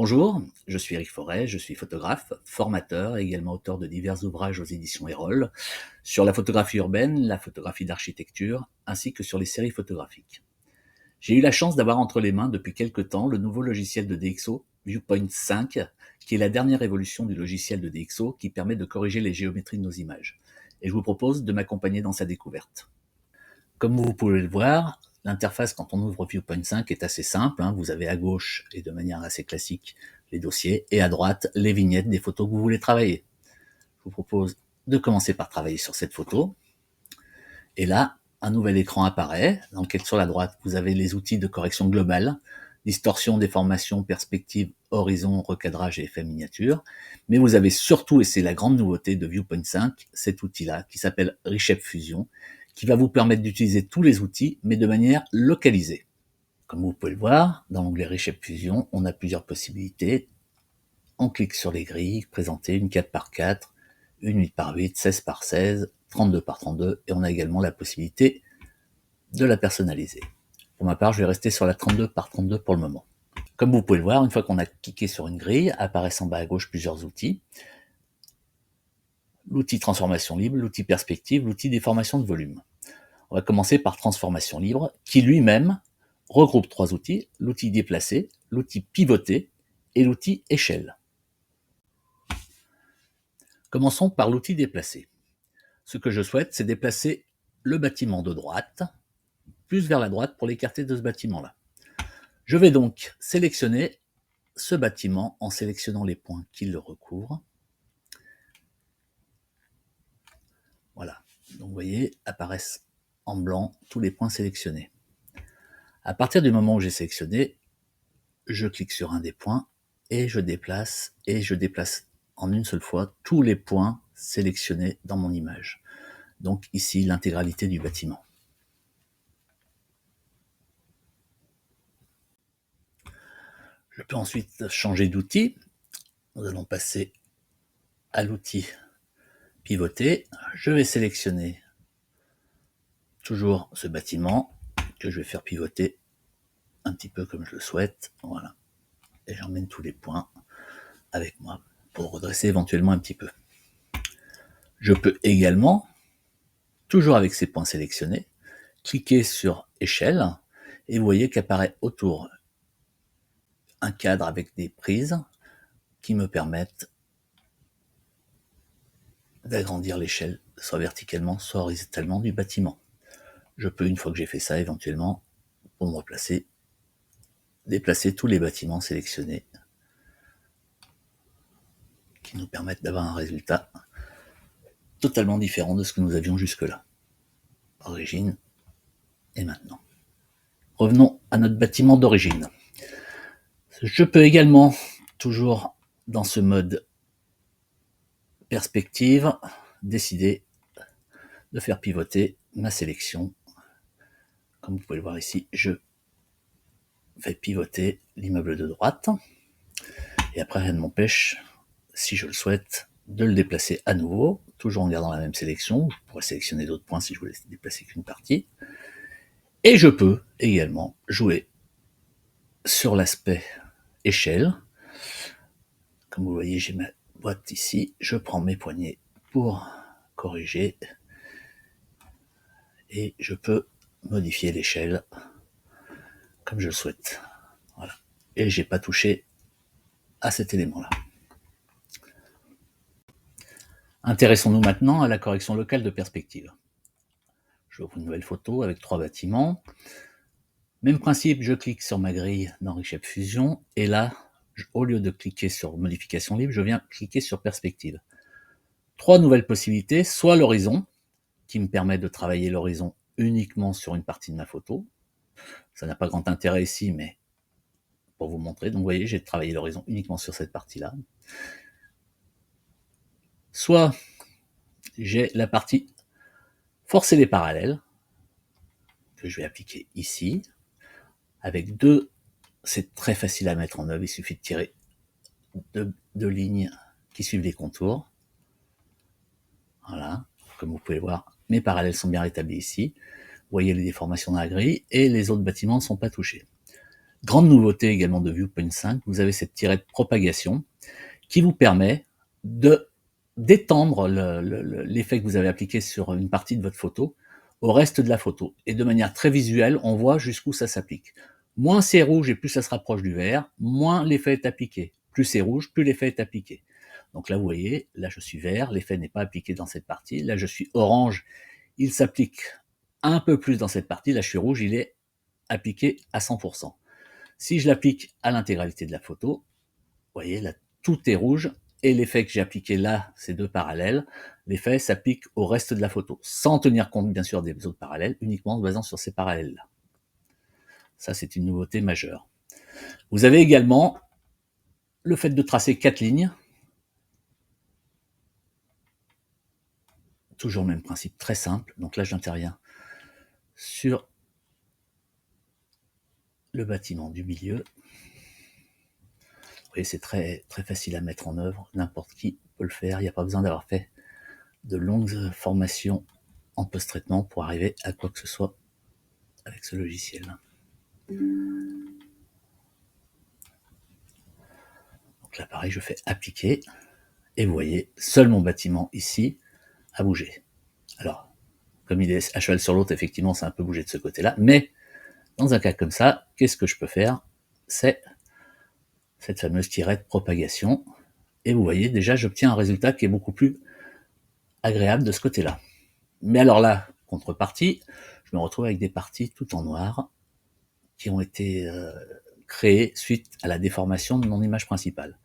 Bonjour, je suis Eric Forêt, je suis photographe, formateur et également auteur de divers ouvrages aux éditions Erol sur la photographie urbaine, la photographie d'architecture, ainsi que sur les séries photographiques. J'ai eu la chance d'avoir entre les mains depuis quelques temps le nouveau logiciel de DxO, Viewpoint 5, qui est la dernière évolution du logiciel de DxO qui permet de corriger les géométries de nos images. Et je vous propose de m'accompagner dans sa découverte. Comme vous pouvez le voir, l'interface quand on ouvre Viewpoint 5 est assez simple. Vous avez à gauche, et de manière assez classique, les dossiers, et à droite, les vignettes des photos que vous voulez travailler. Je vous propose de commencer par travailler sur cette photo. Et là, un nouvel écran apparaît, dans lequel sur la droite, vous avez les outils de correction globale, distorsion, déformation, perspective, horizon, recadrage et effet miniature. Mais vous avez surtout, et c'est la grande nouveauté de Viewpoint 5, cet outil-là, qui s'appelle Reshape Fusion, qui va vous permettre d'utiliser tous les outils, mais de manière localisée. Comme vous pouvez le voir, dans l'onglet Reshape Fusion, on a plusieurs possibilités. On clique sur les grilles présentées, une 4x4, une 8x8, 16x16, 32x32, et on a également la possibilité de la personnaliser. Pour ma part, je vais rester sur la 32x32 pour le moment. Comme vous pouvez le voir, une fois qu'on a cliqué sur une grille, apparaissent en bas à gauche plusieurs outils. L'outil transformation libre, l'outil perspective, l'outil déformation de volume. On va commencer par transformation libre, qui lui-même regroupe trois outils, l'outil déplacer, l'outil pivoter et l'outil échelle. Commençons par l'outil déplacer. Ce que je souhaite, c'est déplacer le bâtiment de droite, plus vers la droite pour l'écarter de ce bâtiment-là. Je vais donc sélectionner ce bâtiment en sélectionnant les points qui le recouvrent. Voilà, donc vous voyez, apparaissent en blanc tous les points sélectionnés. À partir du moment où j'ai sélectionné, je clique sur un des points et je déplace en une seule fois tous les points sélectionnés dans mon image. Donc ici, l'intégralité du bâtiment. Je peux ensuite changer d'outil. Nous allons passer à l'outil pivoter. Je vais sélectionner toujours ce bâtiment que je vais faire pivoter un petit peu comme je le souhaite. Voilà. Et j'emmène tous les points avec moi pour redresser éventuellement un petit peu. Je peux également, toujours avec ces points sélectionnés, cliquer sur échelle et vous voyez qu'apparaît autour un cadre avec des prises qui me permettent d'agrandir l'échelle, soit verticalement, soit horizontalement du bâtiment. Je peux, une fois que j'ai fait ça, éventuellement, pour me replacer, déplacer tous les bâtiments sélectionnés qui nous permettent d'avoir un résultat totalement différent de ce que nous avions jusque-là. Origine et maintenant. Revenons à notre bâtiment d'origine. Je peux également, toujours dans ce mode perspective, décider de faire pivoter ma sélection. Comme vous pouvez le voir ici, je fais pivoter l'immeuble de droite. Et après, rien ne m'empêche, si je le souhaite, de le déplacer à nouveau, toujours en gardant la même sélection. Je pourrais sélectionner d'autres points si je voulais déplacer qu'une partie. Et je peux également jouer sur l'aspect échelle. Comme vous voyez, j'ai ma boîte ici. Je prends mes poignées pour corriger. Et je peux modifier l'échelle comme je le souhaite. Voilà. Et j'ai pas touché à cet élément-là. Intéressons-nous maintenant à la correction locale de perspective. J'ouvre une nouvelle photo avec trois bâtiments. Même principe, je clique sur ma grille dans Reshape Fusion, et là, au lieu de cliquer sur modification libre, je viens cliquer sur perspective. Trois nouvelles possibilités, soit l'horizon, qui me permet de travailler l'horizon uniquement sur une partie de ma photo. Ça n'a pas grand intérêt ici, mais pour vous montrer. Donc vous voyez, j'ai travaillé l'horizon uniquement sur cette partie-là. Soit j'ai la partie forcer les parallèles, que je vais appliquer ici, avec deux, c'est très facile à mettre en œuvre, il suffit de tirer deux lignes qui suivent les contours. Voilà, comme vous pouvez voir, mes parallèles sont bien rétablis ici. Vous voyez les déformations dans la grille, et les autres bâtiments ne sont pas touchés. Grande nouveauté également de Viewpoint 5, vous avez cette tirette de propagation qui vous permet d'étendre l'effet que vous avez appliqué sur une partie de votre photo au reste de la photo. Et de manière très visuelle, on voit jusqu'où ça s'applique. Moins c'est rouge et plus ça se rapproche du vert, moins l'effet est appliqué. Plus c'est rouge, plus l'effet est appliqué. Donc là, vous voyez, là je suis vert, l'effet n'est pas appliqué dans cette partie. Là je suis orange, il s'applique un peu plus dans cette partie. Là je suis rouge, il est appliqué à 100%. Si je l'applique à l'intégralité de la photo, vous voyez, là tout est rouge, et l'effet que j'ai appliqué là, ces deux parallèles, l'effet s'applique au reste de la photo, sans tenir compte bien sûr des autres parallèles, uniquement en se basant sur ces parallèles-là. Ça, c'est une nouveauté majeure. Vous avez également le fait de tracer 4 lignes. Toujours le même principe, très simple. Donc là, j'interviens sur le bâtiment du milieu. Vous voyez, c'est très, très facile à mettre en œuvre. N'importe qui peut le faire. Il n'y a pas besoin d'avoir fait de longues formations en post-traitement pour arriver à quoi que ce soit avec ce logiciel. Donc là, pareil, je fais appliquer. Et vous voyez, seul mon bâtiment ici a bougé. Alors, comme il est à cheval sur l'autre, effectivement, ça a un peu bougé de ce côté-là. Mais dans un cas comme ça, qu'est-ce que je peux faire? C'est cette fameuse tirette de propagation. Et vous voyez, déjà, j'obtiens un résultat qui est beaucoup plus agréable de ce côté-là. Mais alors là, contrepartie, je me retrouve avec des parties tout en noir qui ont été créées suite à la déformation de mon image principale.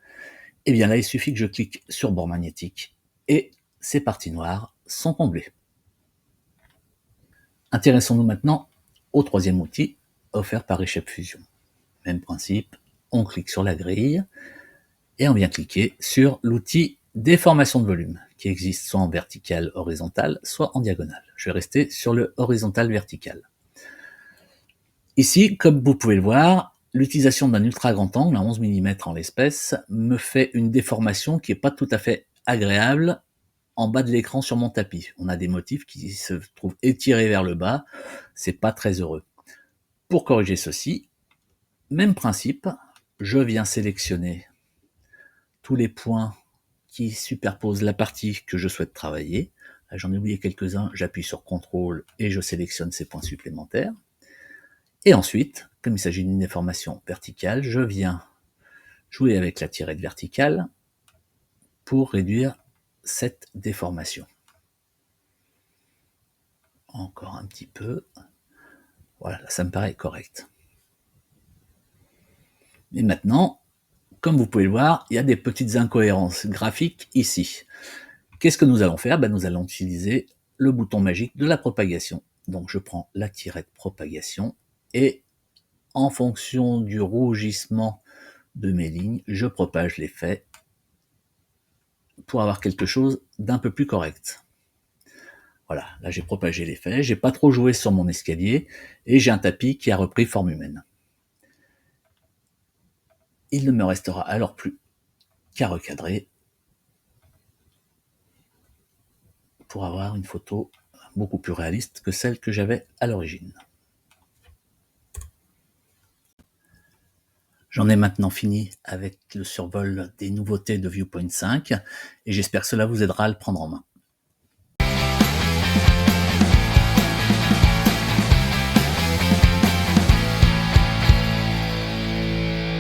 Et bien là, il suffit que je clique sur bord magnétique et ces parties noires sont comblées. Intéressons-nous maintenant au troisième outil offert par Reshape Fusion. Même principe, on clique sur la grille et on vient cliquer sur l'outil déformation de volume qui existe soit en vertical horizontal, soit en diagonale. Je vais rester sur le horizontal vertical. Ici, comme vous pouvez le voir, l'utilisation d'un ultra grand angle, à 11 mm en l'espèce, me fait une déformation qui n'est pas tout à fait agréable en bas de l'écran sur mon tapis. On a des motifs qui se trouvent étirés vers le bas, c'est pas très heureux. Pour corriger ceci, même principe, je viens sélectionner tous les points qui superposent la partie que je souhaite travailler. J'en ai oublié quelques-uns, j'appuie sur CTRL et je sélectionne ces points supplémentaires. Et ensuite, comme il s'agit d'une déformation verticale, je viens jouer avec la tirette verticale pour réduire cette déformation. Encore un petit peu. Voilà, ça me paraît correct. Et maintenant, comme vous pouvez le voir, il y a des petites incohérences graphiques ici. Qu'est-ce que nous allons faire? Nous allons utiliser le bouton magique de la propagation. Donc je prends la tirette propagation et en fonction du rougissement de mes lignes, je propage l'effet pour avoir quelque chose d'un peu plus correct. Voilà, là j'ai propagé l'effet, j'ai pas trop joué sur mon escalier et j'ai un tapis qui a repris forme humaine. Il ne me restera alors plus qu'à recadrer pour avoir une photo beaucoup plus réaliste que celle que j'avais à l'origine. J'en ai maintenant fini avec le survol des nouveautés de Viewpoint 5 et j'espère que cela vous aidera à le prendre en main.